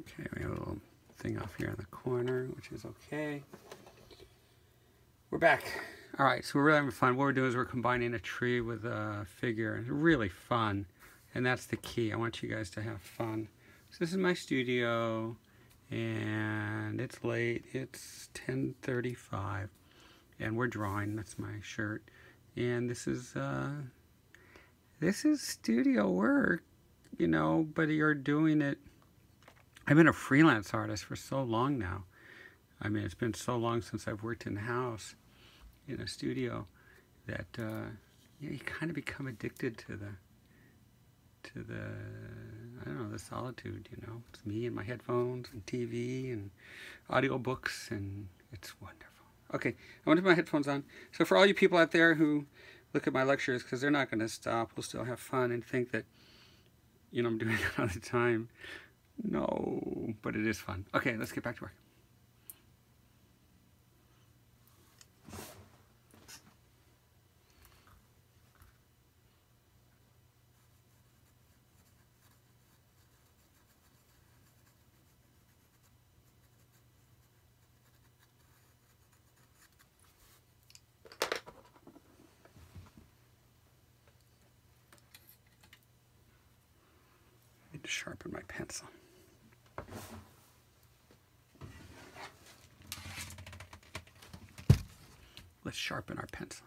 Okay, we have a little thing off here in the corner, which is okay. We're back. All right, so we're really having fun. What we're doing is we're combining a tree with a figure. It's really fun, and that's the key. I want you guys to have fun. So this is my studio, and it's late. It's 10:35, and we're drawing. That's my shirt, and this is studio work, you know. But you're doing it. I've been a freelance artist for so long now. I mean, it's been so long since I've worked in the house, in a studio, that you kind of become addicted to the I don't know, the solitude. You know, it's me and my headphones and TV and audiobooks, and it's wonderful. Okay, I want to put my headphones on. So for all you people out there who look at my lectures, because they're not going to stop, we'll still have fun and think that, you know, I'm doing it all the time. No, but it is fun. Okay, let's get back to work. I need to sharpen my pencil. Let's sharpen our pencil.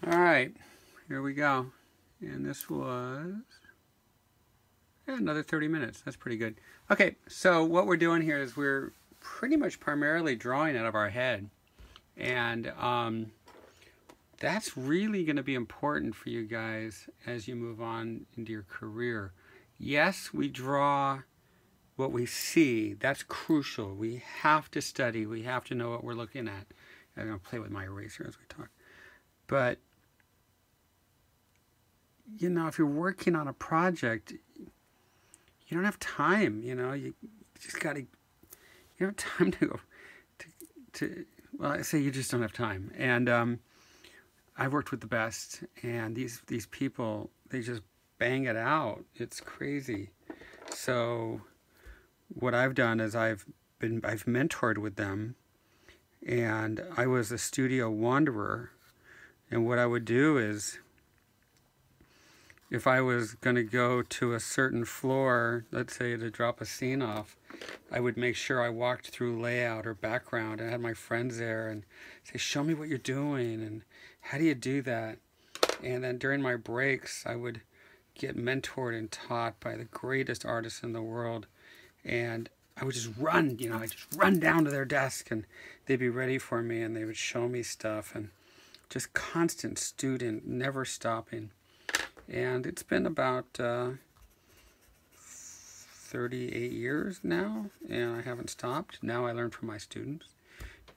All right, here we go. And this was another 30 minutes. That's pretty good. Okay, so what we're doing here is we're pretty much primarily drawing out of our head. And that's really going to be important for you guys as you move on into your career. Yes, we draw what we see. That's crucial. We have to study. We have to know what we're looking at. I'm going to play with my eraser as we talk. But, you know, if you're working on a project, you don't have time, you know. You just got to, you don't have time to go to well, I say you just don't have time. And I've worked with the best, and these people, they just bang it out. It's crazy. So what I've done is I've mentored with them, and I was a studio wanderer. And what I would do is, if I was going to go to a certain floor, let's say to drop a scene off, I would make sure I walked through layout or background. I had my friends there and say, show me what you're doing and how do you do that? And then during my breaks, I would get mentored and taught by the greatest artists in the world. And I would just run, you know, I'd just run down to their desk and they'd be ready for me and they would show me stuff, and just constant student, never stopping. And it's been about 38 years now, and I haven't stopped. Now I learn from my students,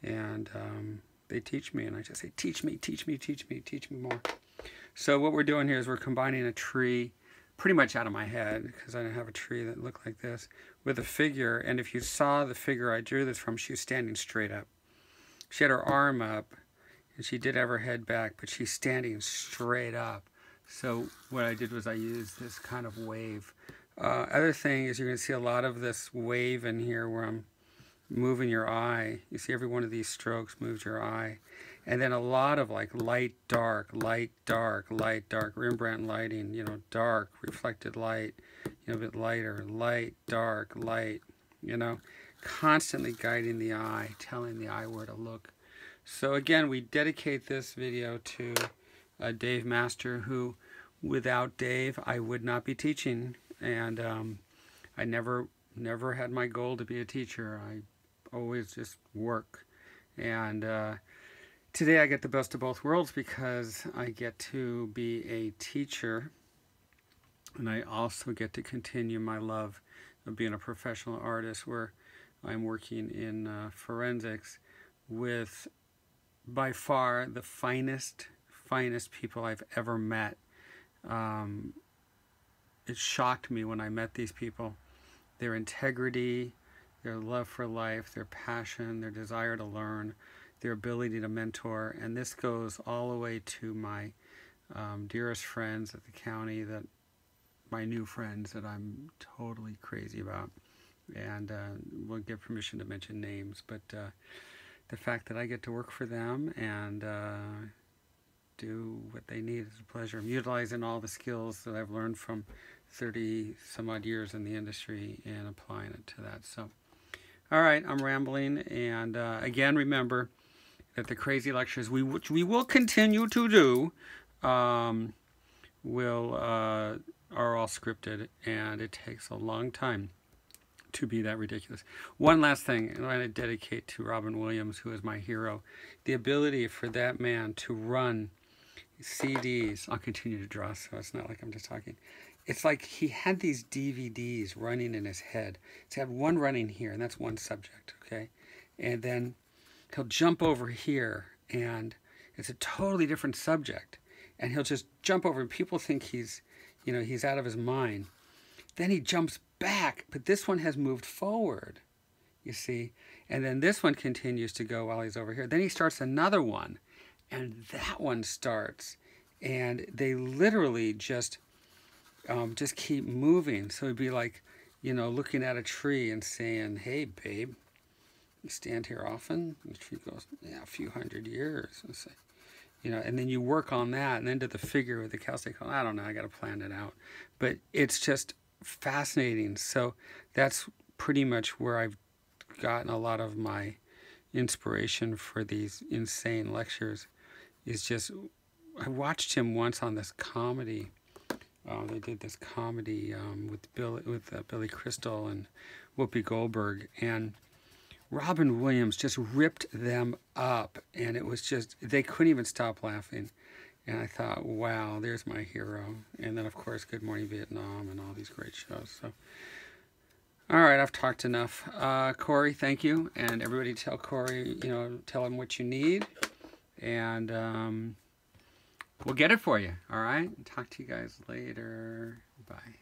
and they teach me, and I just say, teach me, teach me, teach me, teach me more. So what we're doing here is we're combining a tree pretty much out of my head, because I didn't have a tree that looked like this, with a figure. And if you saw the figure I drew this from, she was standing straight up. She had her arm up, and she did have her head back, but she's standing straight up. So what I did was I used this kind of wave. Other thing is you're going to see a lot of this wave in here where I'm moving your eye. You see every one of these strokes moves your eye. And then a lot of like light, dark, light, dark, light, dark, Rembrandt lighting, you know, dark, reflected light, you know, a bit lighter, light, dark, light, you know, constantly guiding the eye, telling the eye where to look. So again, we dedicate this video to Dave Master, who without Dave, I would not be teaching. And I never had my goal to be a teacher. I always just work. And today I get the best of both worlds, because I get to be a teacher, and I also get to continue my love of being a professional artist, where I'm working in forensics with by far the finest people I've ever met. It shocked me when I met these people. Their integrity, their love for life, their passion, their desire to learn, their ability to mentor. And this goes all the way to my dearest friends at the county, that my new friends that I'm totally crazy about. And we'll get permission to mention names, but the fact that I get to work for them and do what they need is a pleasure. I'm utilizing all the skills that I've learned from 30 some odd years in the industry and applying it to that. So, all right, I'm rambling. And again, remember that the crazy lectures, which we will continue to do, are all scripted, and it takes a long time to be that ridiculous. One last thing, and I want to dedicate to Robin Williams, who is my hero. The ability for that man to run CDs. I'll continue to draw, so it's not like I'm just talking. It's like he had these DVDs running in his head. He's had one running here, and that's one subject, okay? And then he'll jump over here, and it's a totally different subject. And he'll just jump over, and people think he's, you know, he's out of his mind. Then he jumps back, but this one has moved forward, you see? And then this one continues to go while he's over here. Then he starts another one, and that one starts. And they literally just keep moving. So it'd be like, you know, looking at a tree and saying, hey, babe, you stand here often? And the tree goes, yeah, a few hundred years. And say, you know, and then you work on that, and then to the figure with the calcium. I don't know, I got to plan it out. But it's just fascinating. So that's pretty much where I've gotten a lot of my inspiration for these insane lectures, is just I watched him once on this comedy. They did this comedy with Billy Crystal and Whoopi Goldberg, and Robin Williams just ripped them up, and it was just, they couldn't even stop laughing. And I thought, wow, there's my hero. And then, of course, Good Morning Vietnam and all these great shows. So, all right, I've talked enough. Corey, thank you. And everybody tell Corey, tell him what you need. And we'll get it for you, all right? Talk to you guys later. Bye.